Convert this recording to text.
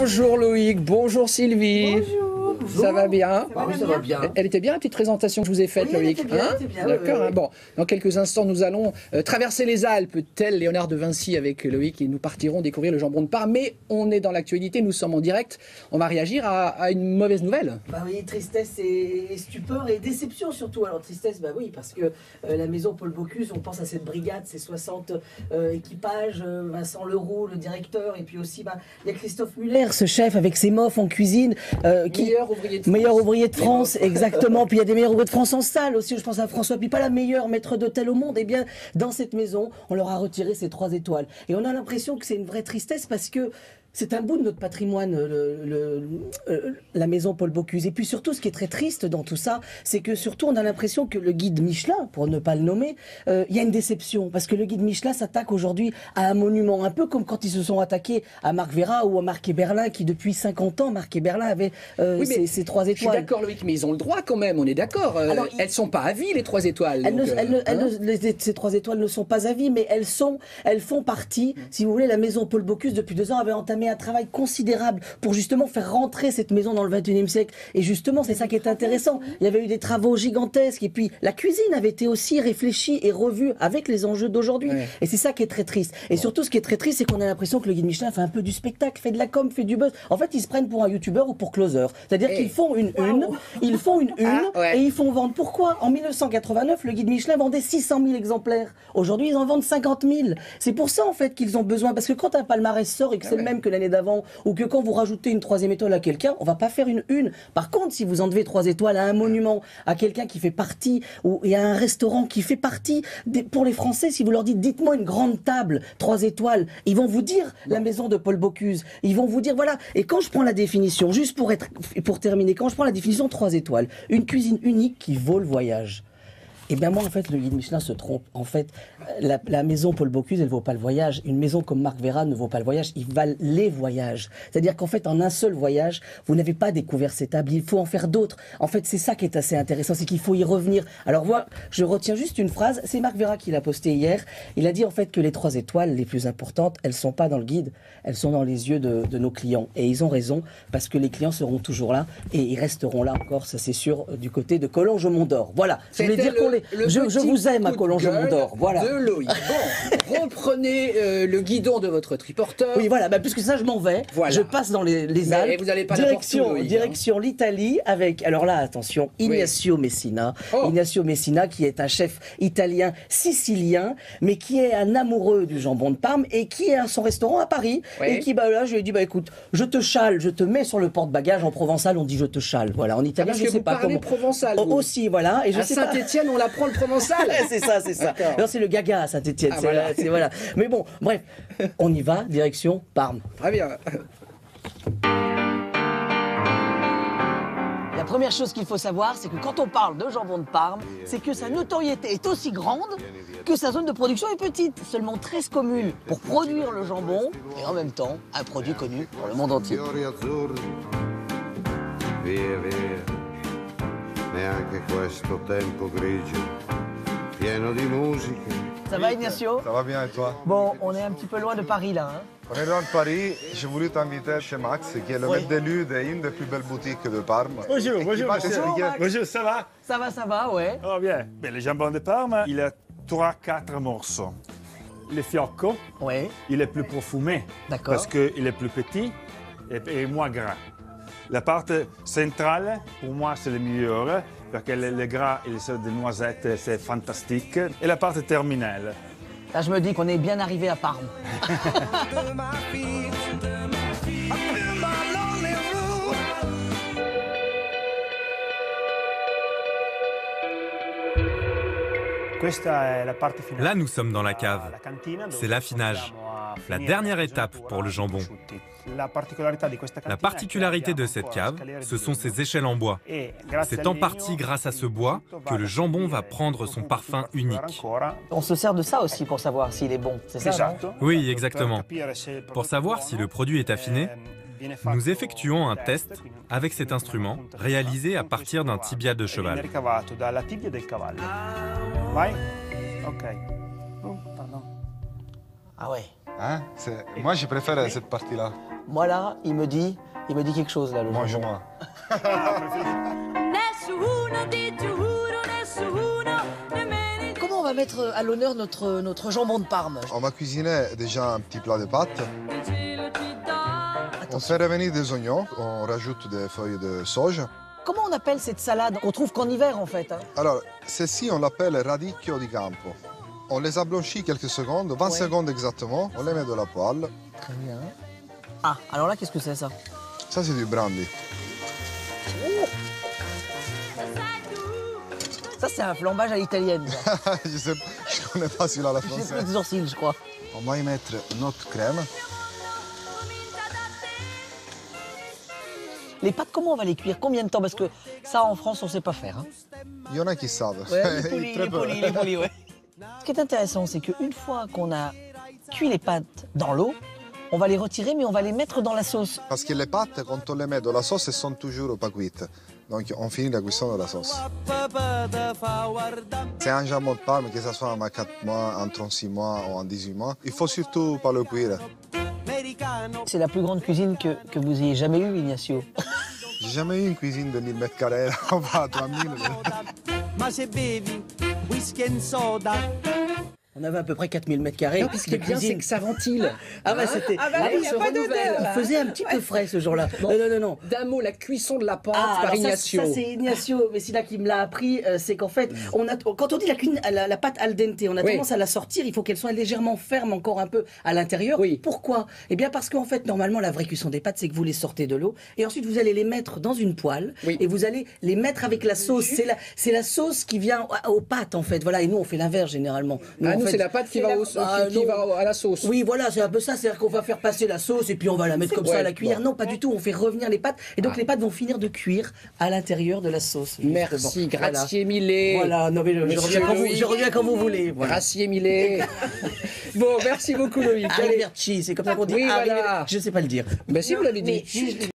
Bonjour Loïc, bonjour Sylvie. Bonjour. Ça va bien? Ah oui, ça va bien. Elle était bien la petite présentation que je vous ai faite, Oui, Loïc. elle était bien, D'accord. oui. Bon, dans quelques instants, nous allons traverser les Alpes, tel Léonard de Vinci avec Loïc, et nous partirons découvrir le jambon de Parme. Mais on est dans l'actualité, nous sommes en direct. On va réagir à une mauvaise nouvelle. Bah oui, tristesse et stupeur et déception surtout. Alors tristesse, bah oui, parce que la maison Paul Bocuse, on pense à cette brigade, ces 60 équipages, Vincent Leroux, le directeur, et puis aussi, il y a Christophe Muller, ce chef avec ses mofs en cuisine, meilleur ouvrier de France, exactement. Puis il y a des meilleurs ouvriers de France en salle aussi. Je pense à François Pipala, meilleur maître d'hôtel au monde. Et bien, dans cette maison, on leur a retiré ces 3 étoiles. Et on a l'impression que c'est une vraie tristesse parce que c'est un bout de notre patrimoine, la maison Paul Bocuse. Et puis surtout, ce qui est très triste dans tout ça, c'est que surtout, on a l'impression que le guide Michelin, pour ne pas le nommer, il y a une déception. Parce que le guide Michelin s'attaque aujourd'hui à un monument, un peu comme quand ils se sont attaqués à Marc Vera ou à Marc Eberlin, qui depuis 50 ans, Marc Eberlin avait ces 3 étoiles. Je suis d'accord, Loïc, mais ils ont le droit quand même, on est d'accord. Elles ne sont pas à vie, les 3 étoiles. Ces 3 étoiles ne sont pas à vie, mais elles font partie, si vous voulez, la maison Paul Bocuse, depuis 2 ans, avait entamé un travail considérable pour justement faire rentrer cette maison dans le 21e siècle. Et justement, c'est ça qui est intéressant. Il y avait eu des travaux gigantesques et puis la cuisine avait été aussi réfléchie et revue avec les enjeux d'aujourd'hui. Ouais. Et c'est ça qui est très triste. Et surtout, ce qui est très triste, c'est qu'on a l'impression que le guide Michelin fait un peu du spectacle, fait de la com, fait du buzz. En fait, ils se prennent pour un youtubeur ou pour closer. C'est-à-dire qu'ils font une et ils font vendre. Pourquoi? En 1989, le guide Michelin vendait 600 000 exemplaires. Aujourd'hui, ils en vendent 50 000. C'est pour ça, en fait, qu'ils ont besoin. Parce que quand un palmarès sort et que c'est le même que l'année d'avant, ou que quand vous rajoutez une 3e étoile à quelqu'un, on va pas faire une. Par contre, si vous en devez 3 étoiles à un monument, à quelqu'un qui fait partie, ou il y a un restaurant qui fait partie, pour les Français, si vous leur dites, dites-moi une grande table, 3 étoiles, ils vont vous dire la maison de Paul Bocuse. Ils vont vous dire, voilà. Et quand je prends la définition, juste pour terminer, quand je prends la définition 3 étoiles, une cuisine unique qui vaut le voyage. Et bien moi, en fait, le guide Michelin se trompe. En fait, la maison Paul Bocuse, elle ne vaut pas le voyage. Une maison comme Marc Vera ne vaut pas le voyage. Ils valent les voyages. C'est-à-dire qu'en fait, en un seul voyage, vous n'avez pas découvert cette table. Il faut en faire d'autres. En fait, c'est ça qui est assez intéressant, c'est qu'il faut y revenir. Alors moi, je retiens juste une phrase. C'est Marc Vera qui l'a posté hier. Il a dit en fait que les 3 étoiles les plus importantes, elles sont pas dans le guide, elles sont dans les yeux de nos clients. Et ils ont raison, parce que les clients seront toujours là et ils resteront là encore, ça c'est sûr, du côté de Collonges-Mont d'Or. Voilà. Je voulais dire qu'on je vous aime à Collonges-Mont d'Or. Voilà. De Loïc. Bon, reprenez le guidon de votre triporteur. Oui, voilà. Puisque ça, je m'en vais. Voilà. Je passe dans les Alpes. Et vous n'allez pas direction l'Italie avec, alors là, attention, Ignazio Messina. Ignazio Messina, qui est un chef italien sicilien, mais qui est un amoureux du jambon de Parme et qui est à son restaurant à Paris. Et qui, là, je lui ai dit, écoute, je te chale, je te mets sur le porte-bagages. En provençal, on dit je te chale. Voilà. En italien, je sais pas comment. Provençal. Aussi, voilà. Et je à sais Saint-Étienne, on l'apprend le provençal. C'est ça. Non, c'est le gaga à Saint-Étienne. Voilà. Mais bon, bref, on y va, direction Parme. Très bien. La première chose qu'il faut savoir, c'est que quand on parle de jambon de Parme, c'est que sa notoriété est aussi grande que sa zone de production est petite. Seulement 13 communes pour produire le jambon et en même temps, un produit connu dans le monde entier. Ça va, Ignacio? Ça va bien et toi? Bon, on est un petit peu loin de Paris là. On est loin de Paris. J'ai voulu t'inviter chez Max, qui est le maître d'élu d'une des plus belles boutiques de Parme. Bonjour, monsieur. Bonjour, ça va? Ça va, ouais. Oh bien. Le jambon de Parme, il a 3-4 morceaux. Le fiocco, il est plus parfumé. D'accord. Parce qu'il est plus petit et moins gras. La partie centrale, pour moi, c'est le meilleur, parce que le gras et les de noisettes, c'est fantastique. Et la partie terminale. Là, je me dis qu'on est bien arrivé à Parme. Là, nous sommes dans la cave. C'est l'affinage, la dernière étape pour le jambon. La particularité de cette cave, ce sont ses échelles en bois. C'est en partie grâce à ce bois que le jambon va prendre son parfum unique. On se sert de ça aussi pour savoir s'il est bon, c'est ça, non? Oui, exactement. Pour savoir si le produit est affiné, nous effectuons un test avec cet instrument réalisé à partir d'un tibia de cheval. Ah ouais. Hein? Moi, je préfère cette partie-là. Moi là, il me dit quelque chose là. Le Mange-moi. Comment on va mettre à l'honneur notre jambon de Parme? On va cuisiner déjà un petit plat de pâtes. On fait revenir des oignons, on rajoute des feuilles de sauge. Comment on appelle cette salade qu'on trouve qu'en hiver en fait, hein? Alors, ceci on l'appelle radicchio di campo. On les a blanchis quelques secondes, 20 secondes exactement. On les met dans la poêle. Très bien. Ah, alors là, qu'est-ce que c'est ça? Ça, c'est du brandy. Ça, c'est un flambage à l'italienne. Je connais pas celui-là à la J'ai française. plus de sourcils, je crois. On va y mettre notre crème. Les pâtes, comment on va les cuire? Combien de temps? Parce que ça, en France, on sait pas faire. Hein. Il y en a qui savent. Les Très peu. polis, ouais. Ce qui est intéressant, c'est qu'une fois qu'on a cuit les pâtes dans l'eau, on va les retirer, mais on va les mettre dans la sauce. Parce que les pâtes, quand on les met dans la sauce, elles sont toujours pas cuites. Donc on finit la cuisson de la sauce. C'est un jambon de Parme, que ce soit en 4 mois, en 36 mois ou en 18 mois. Il faut surtout pas le cuire. C'est la plus grande cuisine que vous ayez jamais eue, Ignacio. J'ai jamais eu une cuisine de 1000 mètres carrés. On va à 3000. On avait à peu près 4000 mètres carrés. Non, puis ce qui est bien, c'est que ça ventile. Ah bah c'était... Ah bah, il n'y a pas d'odeur. Il faisait un petit peu frais ce jour-là. Bon, Non. D'un mot, la cuisson de la pâte Ah, par alors Ignacio. ça c'est Ignacio Messina qui me l'a appris. C'est qu'en fait, quand on dit la pâte al dente, on a tendance à la sortir. Il faut qu'elle soit légèrement ferme encore un peu à l'intérieur. Oui. Pourquoi? Eh bien parce qu'en fait, normalement, la vraie cuisson des pâtes, c'est que vous les sortez de l'eau et ensuite vous allez les mettre dans une poêle et vous allez les mettre avec la sauce. C'est la sauce qui vient aux pâtes en fait. Voilà. Et nous, on fait l'inverse généralement. Nous, en fait, c'est la pâte qui va à la sauce. Oui, voilà, c'est un peu ça. C'est-à-dire qu'on va faire passer la sauce et puis on va la mettre comme ça à la cuillère. Non, pas du tout. On fait revenir les pâtes et donc les pâtes vont finir de cuire à l'intérieur de la sauce. Merci, Justement. grazie mille. Voilà, non mais je reviens quand vous voulez. Voilà. Grazie mille. Bon, merci beaucoup Loïc. Arrivederci, c'est comme ça qu'on dit. Oui, voilà. Je sais pas le dire. Ben si, vous l'avez dit.